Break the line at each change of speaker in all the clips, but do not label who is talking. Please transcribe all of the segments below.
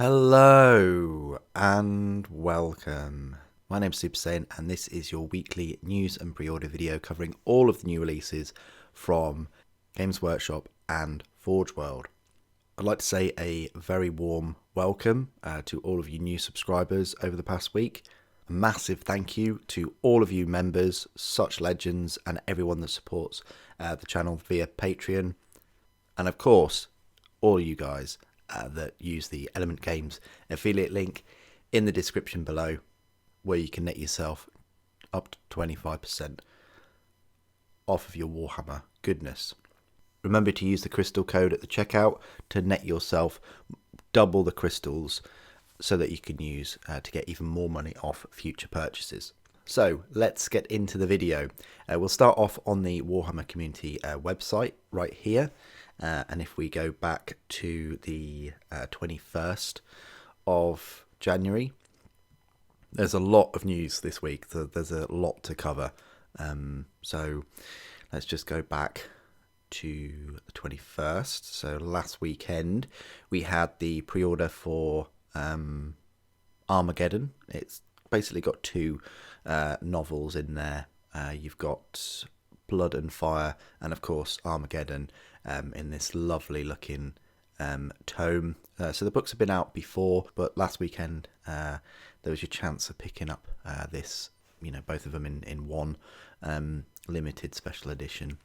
Hello and welcome. My name's Super Saiyan and this is your weekly news and pre-order video covering all of the new releases from Games Workshop and Forge World. I'd like to say a very warm welcome to all of you new subscribers over the past week. A massive thank you to all of you members, such legends, and everyone that supports the channel via Patreon. And of course, all you guys that use the Element Games affiliate link in the description below, where you can net yourself up to 25% off of your Warhammer goodness. Remember to use the crystal code at the checkout to net yourself double the crystals so that you can use to get even more money off future purchases. So let's get into the video. We'll start off on the Warhammer community website right here. And if we go back to the 21st of January, there's a lot of news this week. There's a lot to cover. So let's just go back to the 21st. So last weekend, we had the pre-order for Armageddon. It's basically got two novels in there. You've got Blood and Fire and, of course, Armageddon. In this lovely looking tome. So the books have been out before, but last weekend there was your chance of picking up this, both of them in one limited special edition.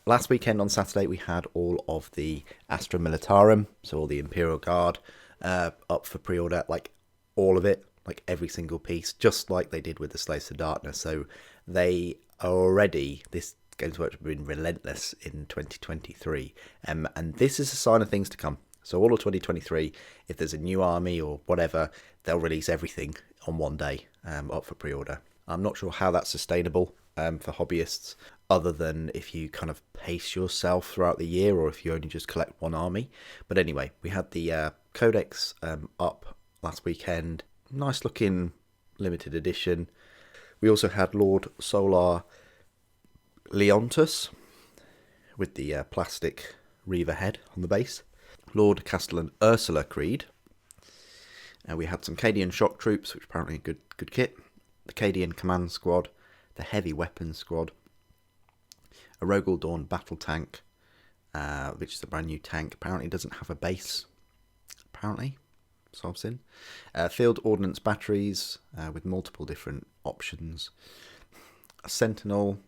Last weekend on Saturday we had all of the Astra Militarum, so all the Imperial Guard up for pre-order, like all of it, like every single piece, just like they did with the Slaves of Darkness. So they are already, this Games Workshop have been relentless in 2023, and this is a sign of things to come. So all of 2023, if there's a new army or whatever, they'll release everything on one day up for pre-order. I'm not sure how that's sustainable for hobbyists, other than if you kind of pace yourself throughout the year or if you only just collect one army. But anyway, we had the Codex up last weekend. Nice looking limited edition. We also had Lord Solar Leontus with the plastic Reaver head on the base. Lord Castellan Ursula Creed. We had some Cadian shock troops, which apparently a good kit. The Cadian command squad, the heavy weapons squad, a Rogel Dawn battle tank, which is a brand new tank. Apparently doesn't have a base. Apparently, so I've seen. Field ordnance batteries with multiple different options. A Sentinel.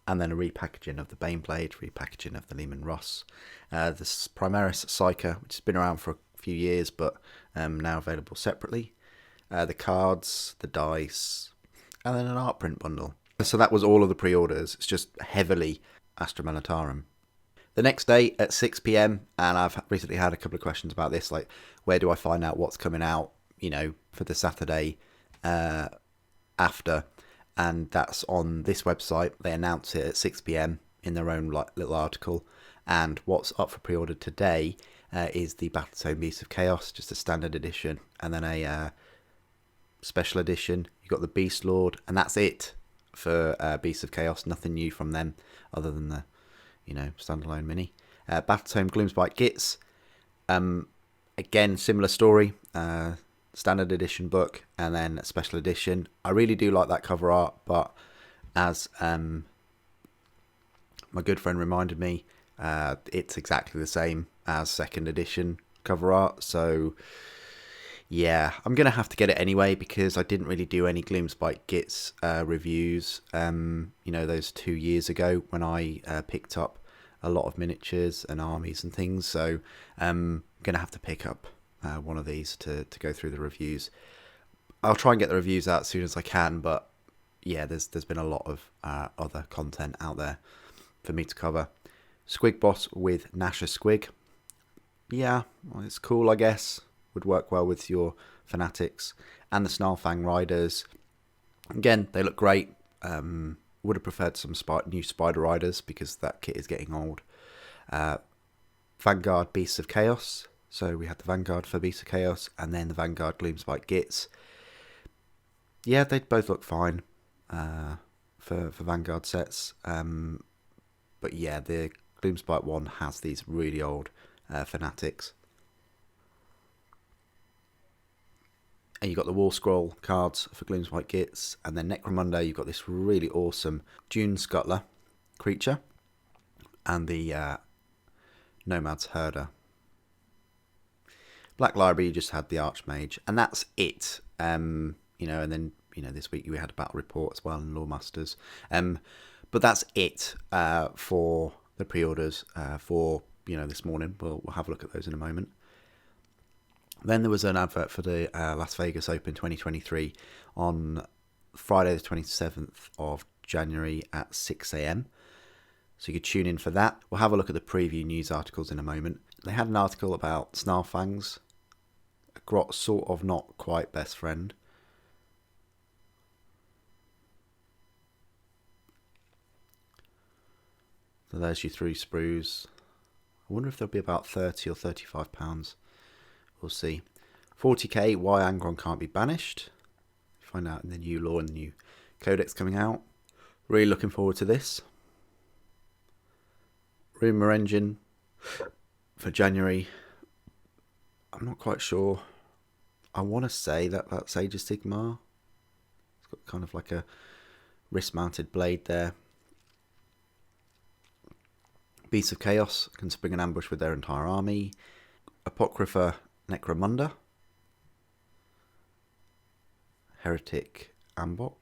And then a repackaging of the Baneblade, repackaging of the Lehman Russ. The Primaris Psyker, which has been around for a few years, but now available separately. The cards, the dice, and then an art print bundle. So that was all of the pre-orders. It's just heavily Astra Militarum. The next day at 6 PM, and I've recently had a couple of questions about this, like where do I find out what's coming out, for the Saturday after. And that's on this website. They announce it at 6 PM in their own little article. And what's up for pre-order today is the Battlezone Beasts of Chaos, just a standard edition, and then a special edition. You've got the Beast Lord, and that's it for Beasts of Chaos. Nothing new from them other than the, standalone mini. Battlezone Gloomspite Gitz. Again, similar story. Standard edition book and then a special edition. I really do like that cover art, but as my good friend reminded me, it's exactly the same as second edition cover art. So yeah, I'm gonna have to get it anyway because I didn't really do any Gloomspite Gitz reviews those 2 years ago when I picked up a lot of miniatures and armies and things. So I'm gonna have to pick up one of these to go through the reviews. I'll try and get the reviews out as soon as I can, but yeah, there's been a lot of other content out there for me to cover. Squig Boss with Nasher Squig. Yeah, well, it's cool, I guess. Would work well with your Fanatics. And the Snarlfang Riders. Again, they look great. Would have preferred some new Spider Riders because that kit is getting old. Vanguard Beasts of Chaos. So we had the Vanguard for Beasts of Chaos and then the Vanguard Gloomspite Gitz. Yeah, they both look fine for Vanguard sets. But yeah, the Gloomspite one has these really old Fanatics. And you've got the War Scroll cards for Gloomspite Gitz. And then Necromunda, you've got this really awesome Dune Scuttler creature. And the Nomad's Herder. Black Library, you just had the Archmage. And that's it. And then, this week we had a battle report as well and Lawmasters. But that's it for the pre-orders for, this morning. We'll have a look at those in a moment. Then there was an advert for the Las Vegas Open 2023 on Friday the 27th of January at 6 a.m. So you could tune in for that. We'll have a look at the preview news articles in a moment. They had an article about Snarlfangs, a Grot sort of not quite best friend. So there's your 3 sprues. I wonder if there'll be about £30 or £35. We'll see. 40k, why Angron can't be banished. Find out in the new law and the new codex coming out. Really looking forward to this. Rumour Engine for January. I'm not quite sure. I want to say that's Age of Sigmar. It's got kind of like a wrist-mounted blade there. Beasts of Chaos can spring an ambush with their entire army. Apocrypha Necromunda. Heretic Ambot.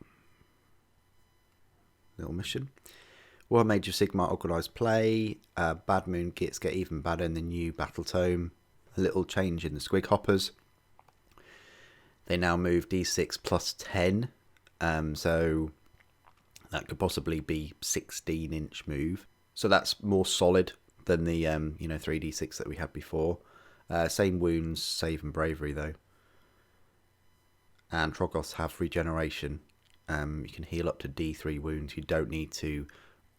Little mission. Warhammer Age of Sigmar Organised Play. Bad Moon Gitz get even badder in the new Battle Tome. A little change in the Squig Hoppers. They now move D6 plus 10. So that could possibly be 16-inch move. So that's more solid than the 3d6 that we had before. Same wounds, save and bravery though. And Troggoths have regeneration. You can heal up to D3 wounds. You don't need to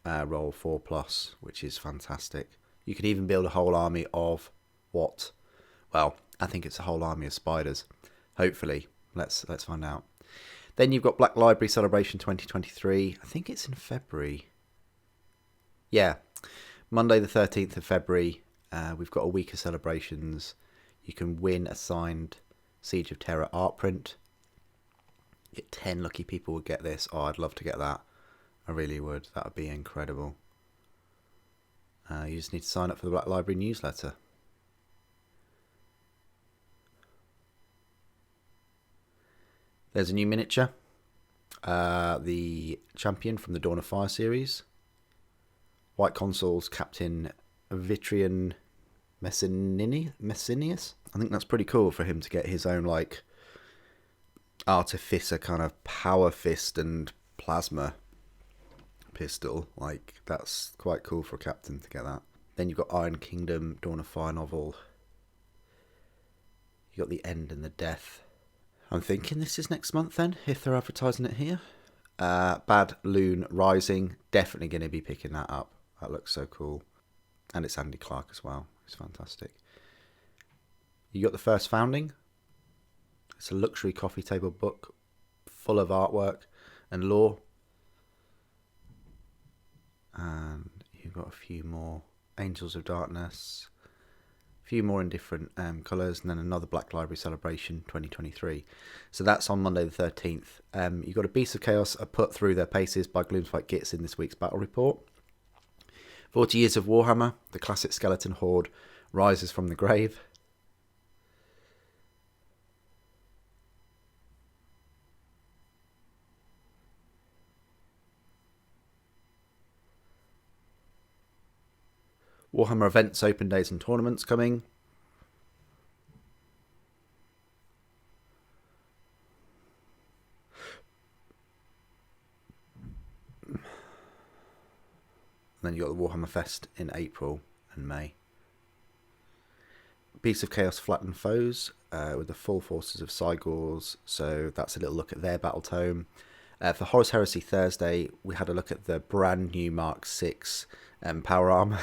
roll 4+, which is fantastic. You can even build a whole army of what? Well, I think it's a whole army of spiders. Hopefully, let's find out. Then you've got Black Library Celebration 2023. I think it's in February. Yeah, Monday the 13th of February. We've got a week of celebrations. You can win a signed Siege of Terror art print. 10 lucky people would get this. Oh, I'd love to get that. I really would. That would be incredible. You just need to sign up for the Black Library newsletter. There's a new miniature. The champion from the Dawn of Fire series. White Consuls Captain Vitrian Messinius. I think that's pretty cool for him to get his own artificer kind of power fist and plasma pistol. That's quite cool for a captain to get that. Then you've got Iron Kingdom Dawn of Fire novel. You got the End and the Death. I'm thinking this is next month then, if they're advertising it here. Bad Loon Rising. Definitely going to be picking that up. That looks so cool. And it's Andy Clark as well. It's fantastic. You got the First Founding. It's a luxury coffee table book full of artwork and lore. And you've got a few more. Angels of Darkness. A few more in different colours. And then another Black Library Celebration 2023. So that's on Monday the 13th. You've got a Beast of Chaos are put through their paces by Gloomspite Gitz in this week's battle report. 40 Years of Warhammer, the classic skeleton horde, rises from the grave. Warhammer events, open days and tournaments coming. And then you got the Warhammer Fest in April and May. Beasts of Chaos Flattened Foes with the full forces of Cygors. So that's a little look at their battle tome. For Horus Heresy Thursday, we had a look at the brand new Mark 6 power armor.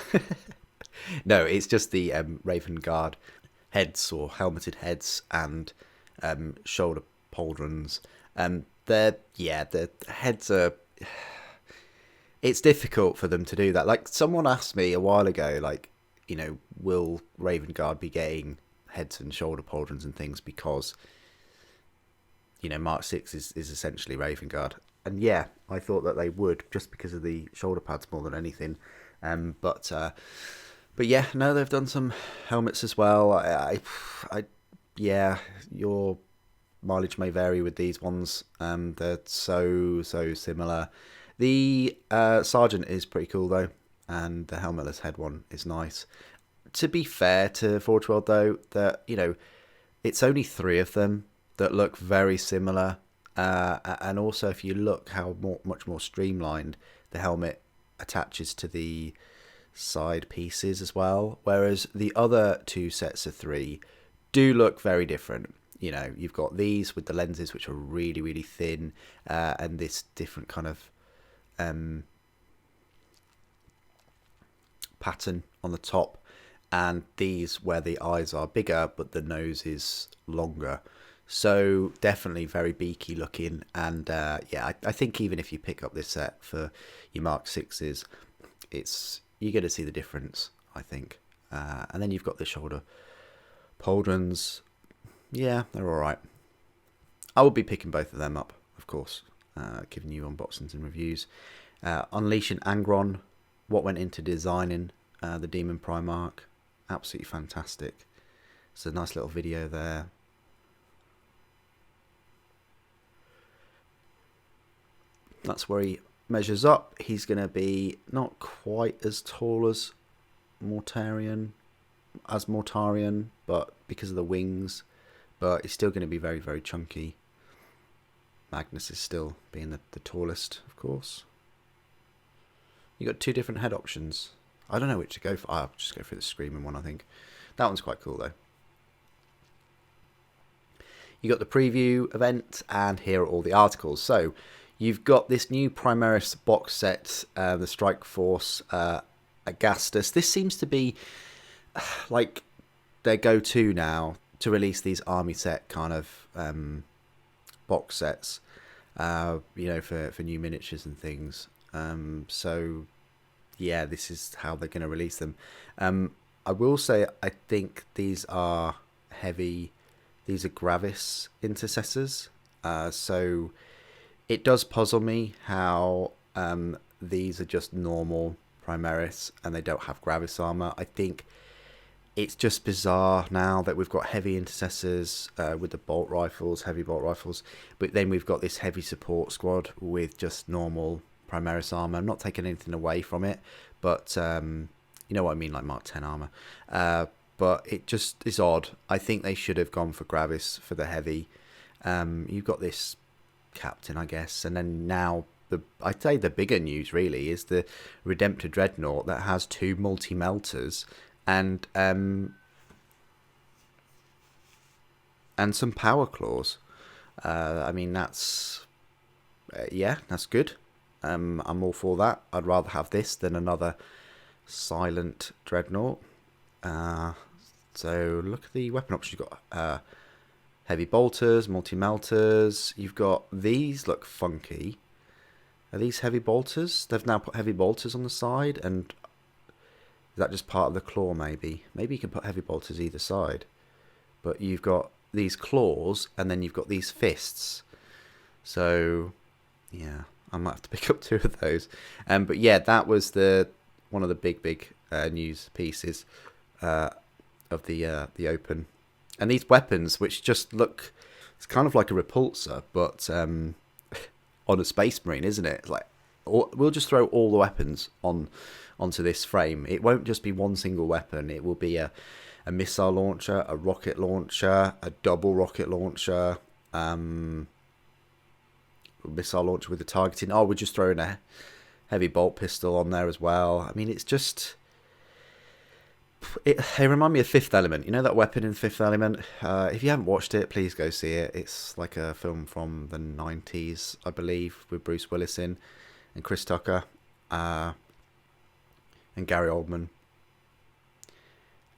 No, it's just the Raven Guard heads or helmeted heads and shoulder pauldrons. The heads are... It's difficult for them to do that. Someone asked me a while ago, will Raven Guard be getting heads and shoulder pauldrons and things because Mark 6 is essentially Raven Guard. And yeah, I thought that they would, just because of the shoulder pads more than anything. But yeah, no, they've done some helmets as well. Yeah, your mileage may vary with these ones. They're so similar. The Sergeant is pretty cool though, and the helmetless head one is nice. To be fair to Forge World though, that it's only 3 of them that look very similar. And also, if you look how much more streamlined the helmet attaches to the side pieces as well, whereas the other 2 sets of 3 do look very different. You've got these with the lenses, which are really, really thin, and this different kind of pattern on the top, and these where the eyes are bigger but the nose is longer. So definitely very beaky looking, and yeah, I think even if you pick up this set for your Mark 6s, you're going to see the difference, I think. And then you've got the shoulder pauldrons. Yeah, they're alright. I will be picking both of them up, of course, giving you unboxings and reviews. Unleashing Angron, what went into designing the Demon Primarch. Absolutely fantastic. It's a nice little video there. That's where he measures up. He's going to be not quite as tall as Mortarion, but because of the wings, but he's still going to be very, very chunky. Magnus is still being the tallest, of course. You got 2 different head options. I don't know which to go for. I'll just go for the Screaming one, I think. That one's quite cool, though. You got the preview event, and here are all the articles. So, you've got this new Primaris box set, the Strike Force Agastus. This seems to be like their go-to now to release these army set kind of box sets, for new miniatures and things. So yeah, this is how they're going to release them. I will say, I think these are heavy. These are Gravis intercessors. So it does puzzle me how these are just normal Primaris and they don't have Gravis armor. I think it's just bizarre now that we've got heavy intercessors with the bolt rifles, heavy bolt rifles, but then we've got this heavy support squad with just normal Primaris armor. I'm not taking anything away from it, but you know what I mean, like Mark 10 armor. But it just is odd. I think they should have gone for Gravis for the heavy. You've got this captain, I guess, and then now I'd say the bigger news really is the Redemptor Dreadnought that has 2 multi-melters and some power claws. I mean, that's that's good. I'm all for that. I'd rather have this than another silent Dreadnought. So look at the weapon options. You've got heavy bolters, multi-melters. You've got these look funky. Are these heavy bolters? They've now put heavy bolters on the side, and is that just part of the claw maybe? Maybe you can put heavy bolters either side. But you've got these claws, and then you've got these fists. So, yeah, I might have to pick up 2 of those. But yeah, that was one of the big news pieces of the open. And these weapons, which just look, it's kind of like a repulsor, but on a Space Marine, isn't it? Like, we'll just throw all the weapons onto this frame. It won't just be one single weapon. It will be a missile launcher, a rocket launcher, a double rocket launcher, missile launcher with the targeting. Oh, we're just throwing a heavy bolt pistol on there as well. I mean, it's just... It reminds me of Fifth Element. You know that weapon in Fifth Element? If you haven't watched it, please go see it. It's like a film from the 90s, I believe, with Bruce Willis in, and Chris Tucker, and Gary Oldman.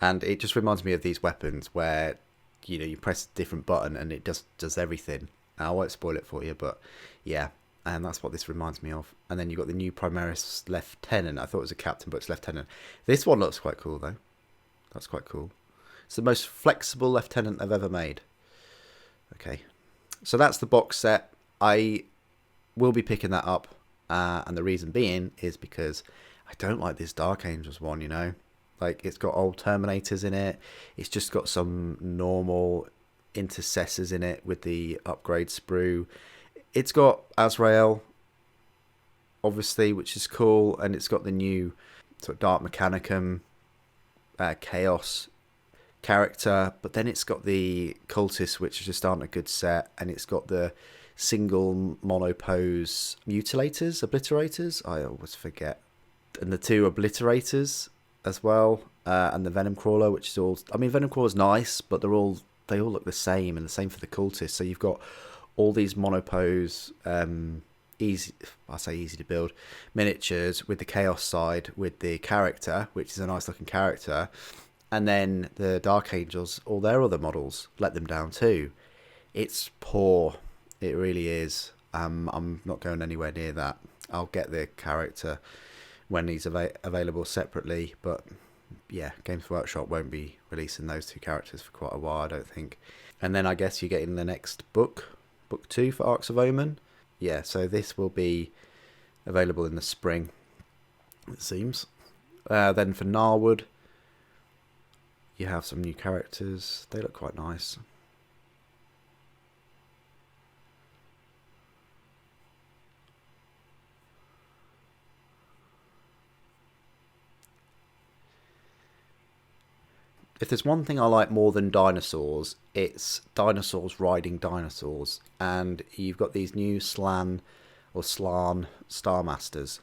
And it just reminds me of these weapons where, you press a different button and it just does everything. I won't spoil it for you, but yeah. And that's what this reminds me of. And then you've got the new Primaris Lieutenant. I thought it was a captain, but it's Lieutenant. This one looks quite cool, though. That's quite cool. It's the most flexible lieutenant they've ever made. Okay. So that's the box set. I will be picking that up, and the reason being is because I don't like this Dark Angels one, you know? Like, it's got old Terminators in it. It's just got some normal intercessors in it with the upgrade sprue. It's got Azrael, obviously, which is cool, and it's got the new sort of Dark Mechanicum Chaos character, but then it's got the Cultists, which just aren't a good set, and it's got the single monopose Obliterators, I always forget, and the 2 Obliterators as well, and the Venom Crawler, which is all, I mean, Venom Crawler's nice, but they all look the same, and the same for the Cultists. So you've got all these monopose easy to build miniatures with the Chaos side, with the character, which is a nice looking character, and then the Dark Angels, all their other models, let them down too. It's poor, it really is. I'm not going anywhere near that. I'll get the character when he's available separately, but yeah, Games Workshop won't be releasing those 2 characters for quite a while, I don't think. And then I guess you're getting the next book 2 for Arcs of Omen. Yeah, so this will be available in the spring, it seems. Then for Narwood, you have some new characters. They look quite nice. If there's one thing I like more than dinosaurs, it's dinosaurs riding dinosaurs. And you've got these new Slan Star Masters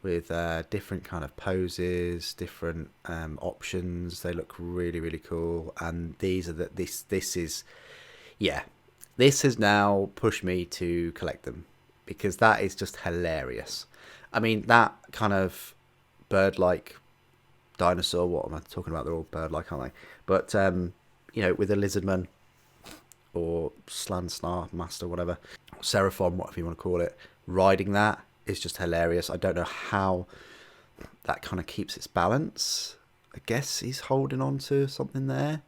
with different kind of poses, different options. They look really, really cool. And these are this has now pushed me to collect them, because that is just hilarious. I mean, that kind of bird-like dinosaur, what am I talking about? They're all bird-like, aren't they? But you know, with a lizardman or Star Master, whatever, Seraphon, whatever you want to call it, riding that is just hilarious. I don't know how that kind of keeps its balance. I guess he's holding on to something there,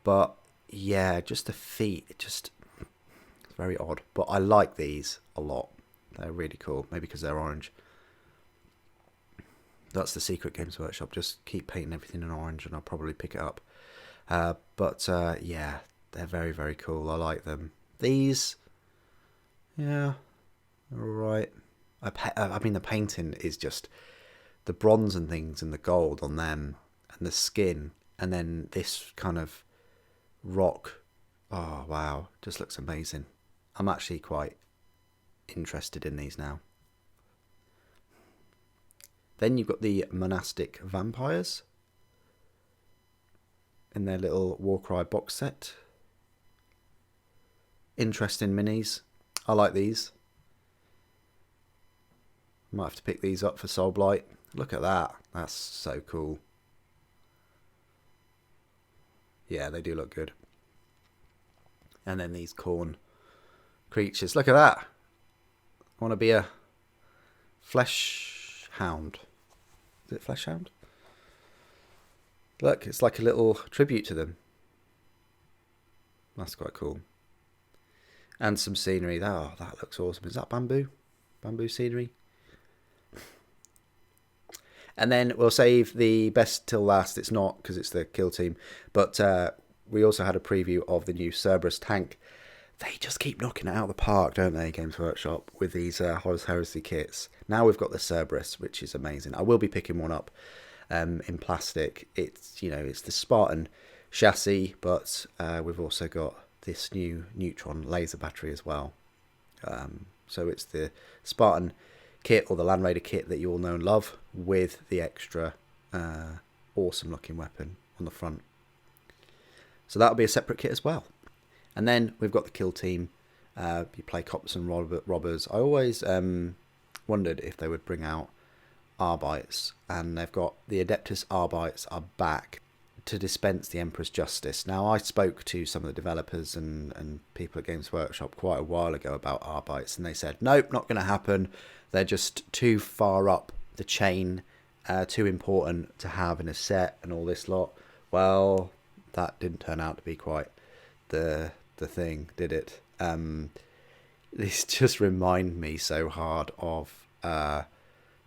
but yeah, just the feet, it's very odd. But I like these a lot. They're really cool. Maybe because they're orange. That's the secret, Games Workshop. Just keep painting everything in orange and I'll probably pick it up. But yeah, they're very, very cool. I like them. These, yeah, they're alright. I mean, the painting is just the bronze and things and the gold on them and the skin. And then this kind of rock. Oh, wow. Just looks amazing. I'm actually quite interested in these now. Then you've got the monastic vampires in their little Warcry box set. Interesting minis. I like these. Might have to pick these up for Soulblight. Look at that. That's so cool. Yeah, they do look good. And then these corn creatures. Look at that. I want to be a flesh hound. Is it flesh hound? Look, it's like a little tribute to them. That's quite cool. And some scenery. Oh, that looks awesome. Is that bamboo? Bamboo scenery? And then we'll save the best till last. It's not, because it's the kill team. But we also had a preview of the new Cerberus tank. They just keep knocking it out of the park, don't they, Games Workshop, with these Horus Heresy kits. Now we've got the Cerberus, which is amazing. I will be picking one up in plastic. It's, you know, it's the Spartan chassis, but we've also got this new Neutron laser battery as well. So it's the Spartan kit, or the Land Raider kit that you all know and love, with the extra awesome looking weapon on the front. So that'll be a separate kit as well. And then we've got the kill team. You play cops and robbers. I always wondered if they would bring out Arbites, and they've got the Adeptus Arbites are back to dispense the Emperor's Justice. Now, I spoke to some of the developers and people at Games Workshop quite a while ago about Arbites, and they said, nope, not going to happen. They're just too far up the chain, too important to have in a set and all this lot. Well, that didn't turn out to be quite the thing, did it? This just remind me so hard of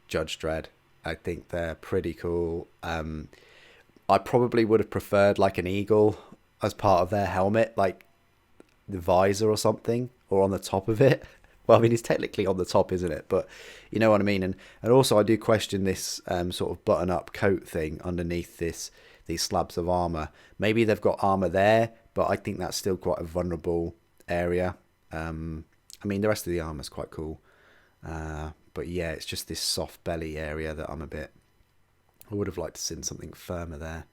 Judge Dredd. I think they're pretty cool. I probably would have preferred like an eagle as part of their helmet, like the visor or something, or on the top of it. Well, I mean, it's technically on the top, isn't it? But you know what I mean. And also, I do question this sort of button-up coat thing underneath these slabs of armor. Maybe they've got armor there, but I think that's still quite a vulnerable area. I mean, the rest of the armor's quite cool. But yeah, it's just this soft belly area that I'm a bit... I would have liked to see something firmer there.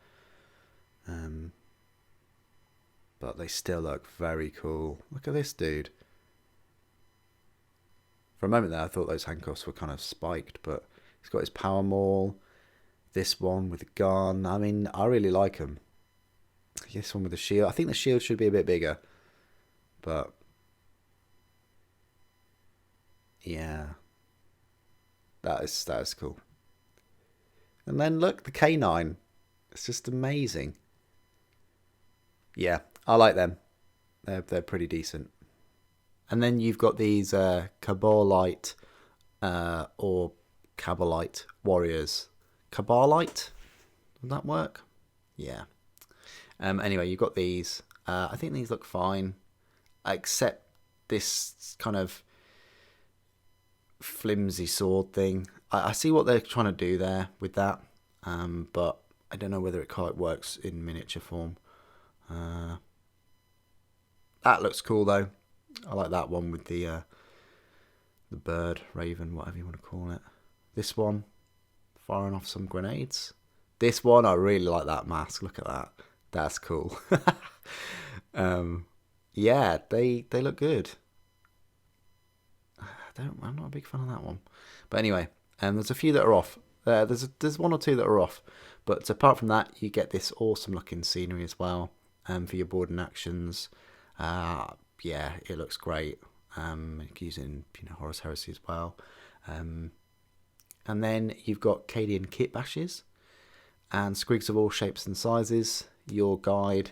But they still look very cool. Look at this dude. For a moment there, I thought those handcuffs were kind of spiked, but he's got his power maul. This one with the gun. I mean, I really like him. This one with the shield. I think the shield should be a bit bigger. But yeah. That is cool. And then look, the canine. It's just amazing. Yeah, I like them. They're pretty decent. And then you've got these Cabalite or Cabalite warriors. Cabalite? Would that work? Yeah. Anyway, you've got these. I think these look fine. Except this kind of flimsy sword thing. I see what they're trying to do there with that. But I don't know whether it quite works in miniature form. That looks cool though. I like that one with the bird, raven, whatever you want to call it. This one, firing off some grenades. This one, I really like that mask. Look at that. That's cool. Yeah, they look good. I'm not a big fan of that one. But anyway, there's a few that are off. There's one or two that are off. But apart from that, you get this awesome looking scenery as well. For your boarding actions. Yeah, it looks great. Using Horus Heresy as well. And then you've got Cadian kit bashes and squigs of all shapes and sizes. Your guide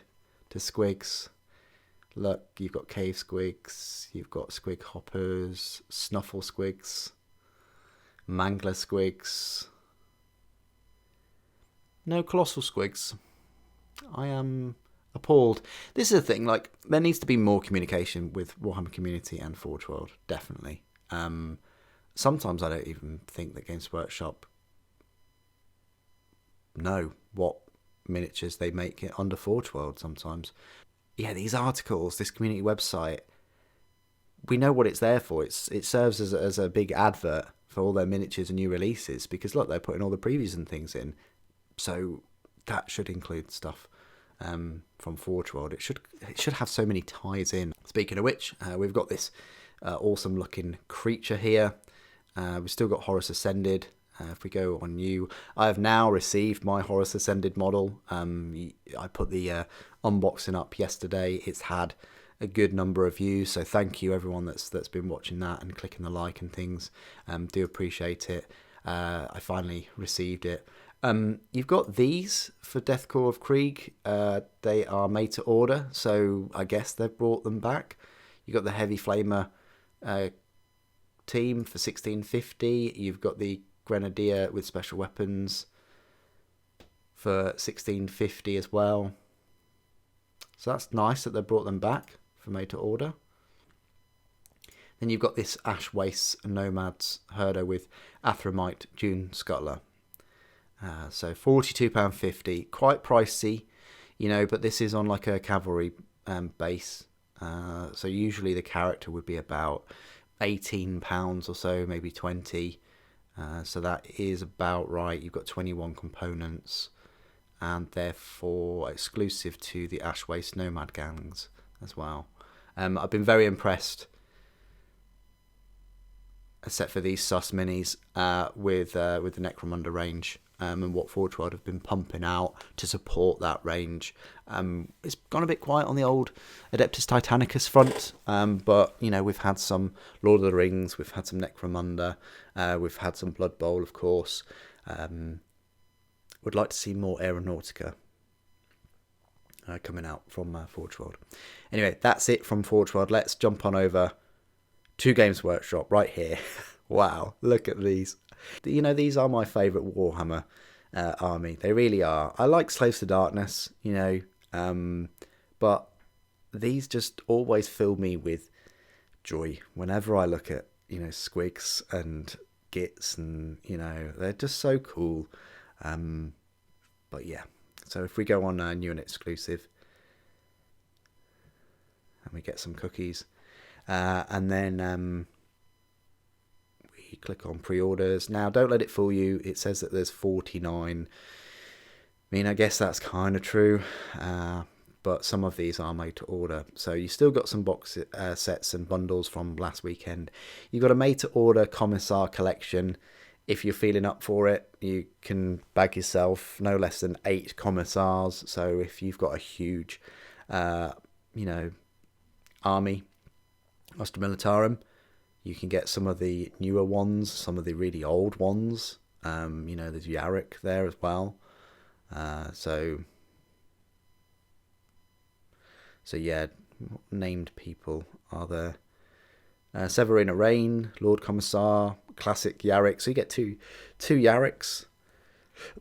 to squigs. Look, you've got cave squigs, you've got squig hoppers, snuffle squigs, mangler squigs. No colossal squigs. I am appalled. This is the thing, like, there needs to be more communication with Warhammer community and Forge World, definitely. Sometimes I don't even think that Games Workshop know what miniatures they make it under Forge World sometimes. Yeah, these articles, this community website, we know what it's there for. It serves as a big advert for all their miniatures and new releases, because look, they're putting all the previews and things in. So that should include stuff from Forge World. It should have so many ties in. Speaking of which, we've got this awesome looking creature here. We've still got Horus Ascended. If we go on new, I have now received my Horus Ascended model. I put the unboxing up yesterday. It's had a good number of views, so thank you everyone that's been watching that and clicking the like and things. Do appreciate it. I finally received it. You've got these for Deathcore of Krieg. They are made to order, so I guess they've brought them back. You've got the Heavy Flamer team for 1650. You've got the Grenadier with special weapons for 1650 as well. So that's nice that they brought them back for made to order. Then you've got this Ash Waste Nomads herder with Athramite Dune Scuttler. So £42.50, quite pricey, but this is on like a cavalry base. So usually the character would be about £18 or so, maybe 20. So that is about right. You've got 21 components, and therefore exclusive to the Ash Waste Nomad gangs as well. I've been very impressed, except for these sus minis, with the Necromunda range. And what Forge World have been pumping out to support that range. It's gone a bit quiet on the old Adeptus Titanicus front, but we've had some Lord of the Rings, we've had some Necromunda, we've had some Blood Bowl, of course. Would like to see more Aeronautica. coming out from Forge World. Anyway, that's it from Forge World. Let's jump on over to Games Workshop right here. Wow, look at these. These are my favourite Warhammer army. They really are. I like Slaves to Darkness, but these just always fill me with joy whenever I look at, Squigs and Gitz, and, they're just so cool. But yeah, so if we go on new and exclusive, and we get some cookies, and then we click on pre-orders. Now, don't let it fool you. It says that there's 49. I mean, I guess that's kind of true, but some of these are made to order. So you still got some box sets and bundles from last weekend. You've got a made to order Commissar collection. If you're feeling up for it, you can bag yourself no less than 8 Commissars. So if you've got a huge, army, Ostra Militarum, you can get some of the newer ones, some of the really old ones. There's Yarrick there as well. So yeah, named people are there. Severina Rain, Lord Commissar, classic Yarrick. So you get two Yarricks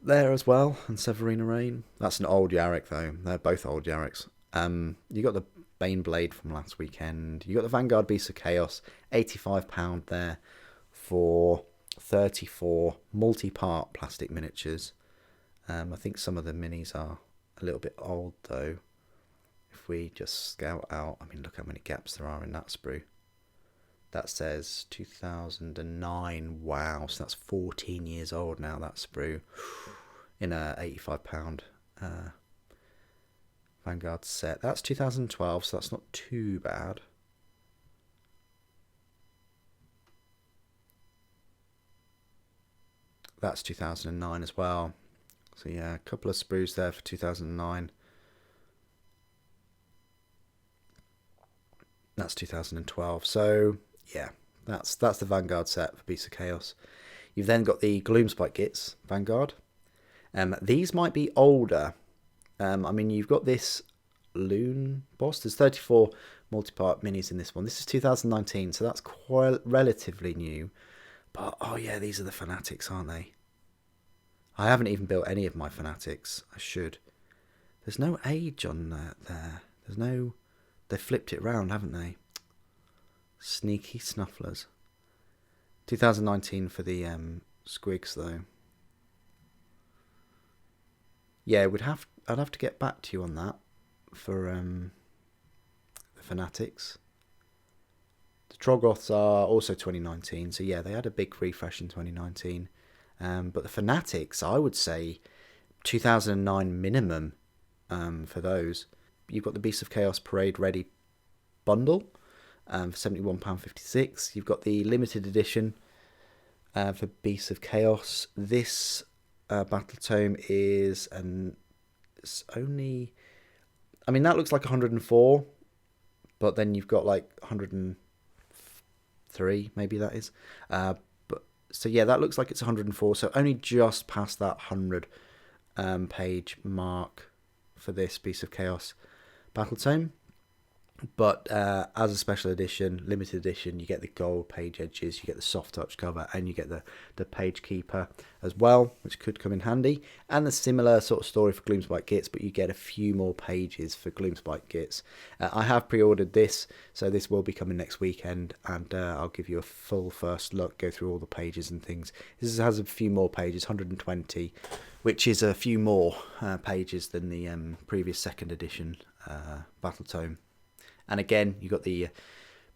there as well, and Severina Rain. That's an old Yarrick though. They're both old Yarricks. You got the Baneblade from last weekend. You got the Vanguard Beasts of Chaos, £85 there for 34 multi-part plastic miniatures. I think some of the minis are a little bit old though. If we just scout out, I mean, look how many gaps there are in that sprue. That says 2009. Wow, so that's 14 years old now, that sprue. In a £85 Vanguard set. That's 2012, so that's not too bad. That's 2009 as well. So yeah, a couple of sprues there for 2009. That's 2012. So yeah, that's the Vanguard set for Beasts of Chaos. You've then got the Gloomspite Gitz Vanguard. These might be older. You've got this Loon boss. There's 34 multi-part minis in this one. This is 2019, so that's quite relatively new. But, oh yeah, these are the Fanatics, aren't they? I haven't even built any of my Fanatics. I should. There's no age on there. There's no... They flipped it round, haven't they? Sneaky snufflers. 2019 for the Squigs, though. Yeah, I'd have to get back to you on that for the Fanatics. The Troggoths are also 2019, so yeah, they had a big refresh in 2019. But the Fanatics, I would say 2009 minimum for those. You've got the Beasts of Chaos Parade Ready bundle for £71.56. You've got the limited edition for Beasts of Chaos. This battle tome is it's only, that looks like 104, but then you've got like 103, maybe that is. So yeah, that looks like it's 104, so only just past that 100 page mark for this Beast of Chaos battle tome. But as a special edition, limited edition, you get the gold page edges, you get the soft touch cover, and you get the page keeper as well, which could come in handy. And the similar sort of story for Gloomspite Gitz, but you get a few more pages for Gloomspite Gitz. I have pre-ordered this, so this will be coming next weekend, and I'll give you a full first look, go through all the pages and things. This has a few more pages, 120, which is a few more pages than the previous second edition battle tome. And again, you got the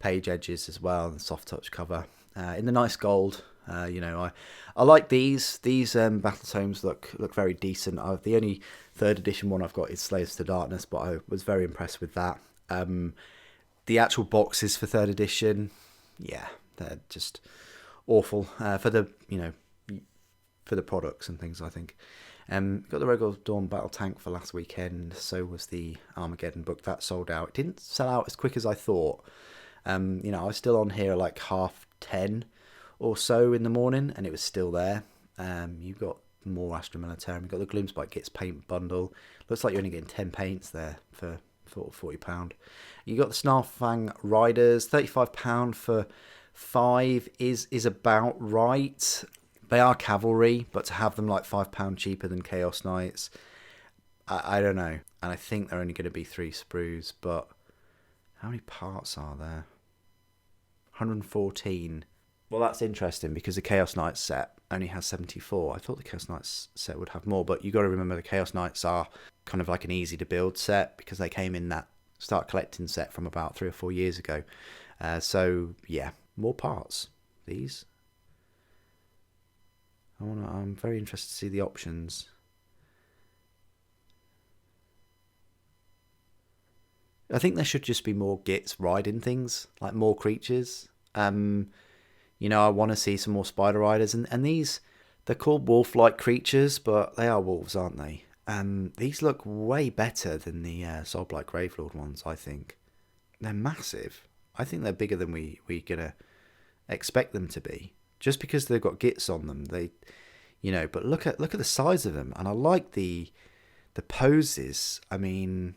page edges as well, and soft touch cover in the nice gold. I like these battle tomes look very decent. The only third edition one I've got is Slaves to Darkness, but I was very impressed with that. The actual boxes for third edition, yeah, they're just awful for the products and things, I think. Got the Rogue Dawn Battle Tank for last weekend. So was the Armageddon book. That sold out. It didn't sell out as quick as I thought. I was still on here like 10:30 or so in the morning, and it was still there. You've got more Astra Militarum. You've got the Gloomspite Gitz paint bundle. Looks like you're only getting 10 paints there for £40. You got the Snarfang Riders, £35 for 5 is about right. They are cavalry, but to have them like £5 cheaper than Chaos Knights, I don't know. And I think they're only going to be 3 sprues, but how many parts are there? 114. Well, that's interesting because the Chaos Knights set only has 74. I thought the Chaos Knights set would have more, but you got to remember the Chaos Knights are kind of like an easy to build set because they came in that start collecting set from about 3 or 4 years ago. So yeah, more parts. These. I'm very interested to see the options. I think there should just be more Gitz riding things, like more creatures. I want to see some more Spider Riders. And these, they're called wolf-like creatures, but they are wolves, aren't they? These look way better than the Soulblight Gravelord ones, I think. They're massive. I think they're bigger than we're going to expect them to be. Just because they've got Gitz on them. But look at the size of them. And I like the poses, and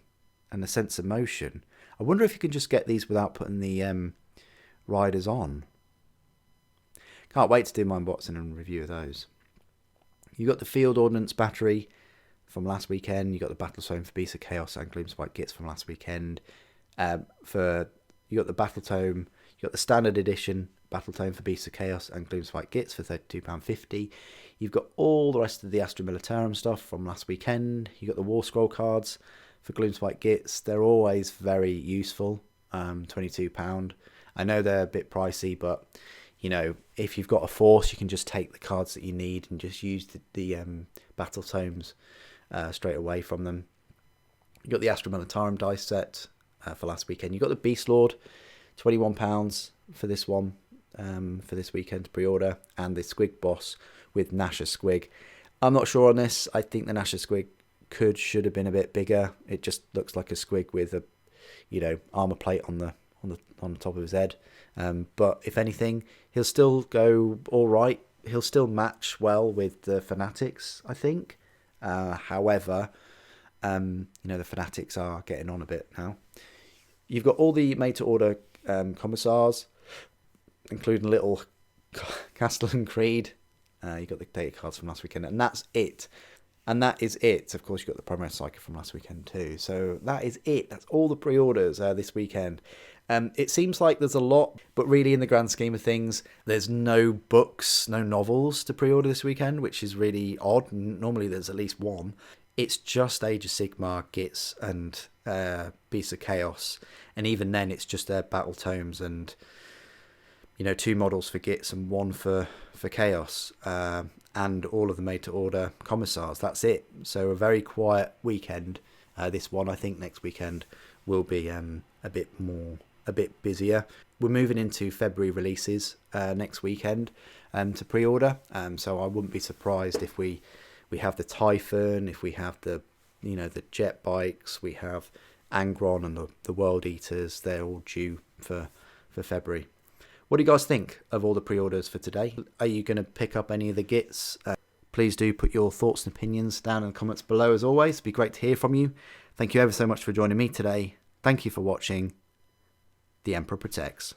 the sense of motion. I wonder if you can just get these without putting the riders on. Can't wait to do my unboxing and review of those. You got the Field Ordnance Battery from last weekend. You got the Battle Tome for Beasts of Chaos and Gloomspite Gitz from last weekend. You got the Battle Tome. You got the Standard Edition Battle Tome for Beasts of Chaos and Gloomspite Gitz for £32.50. You've got all the rest of the Astra Militarum stuff from last weekend. You got the War Scroll cards for Gloomspite Gitz. They're always very useful. £22. I know they're a bit pricey, but if you've got a force, you can just take the cards that you need and just use the battle tomes straight away from them. You got the Astra Militarum dice set for last weekend. You got the Beast Lord, £21 for this one for this weekend's pre-order, and the Squig Boss with Nasher Squig. I'm not sure on this. I think the Nasher Squig should have been a bit bigger. It just looks like a squig with a armor plate on the top of his head. But if anything, he'll still go all right. He'll still match well with the Fanatics, I think. However, the Fanatics are getting on a bit now. You've got all the made-to-order Commissars, including little Castellan Creed. You got the data cards from last weekend, and that's it. And that is it. Of course, you got the Promotional Psycho from last weekend too. So that is it. That's all the pre-orders this weekend. It seems like there's a lot, but really in the grand scheme of things, there's no books, no novels to pre-order this weekend, which is really odd. Normally there's at least one. It's just Age of Sigmar, Gitz, and Beasts of Chaos. And even then, it's just their battle tomes and 2 models for Gitz and 1 for Chaos. And all of the made-to-order Commissars. That's it. So a very quiet weekend. This one, I think next weekend will be a bit busier. We're moving into February releases next weekend to pre-order. So I wouldn't be surprised if we have the Typhon, if we have the jet bikes, we have Angron and the World Eaters. They're all due for February. What do you guys think of all the pre-orders for today? Are you going to pick up any of the Gitz? Please do put your thoughts and opinions down in the comments below as always. It'd be great to hear from you. Thank you ever so much for joining me today. Thank you for watching. The Emperor Protects.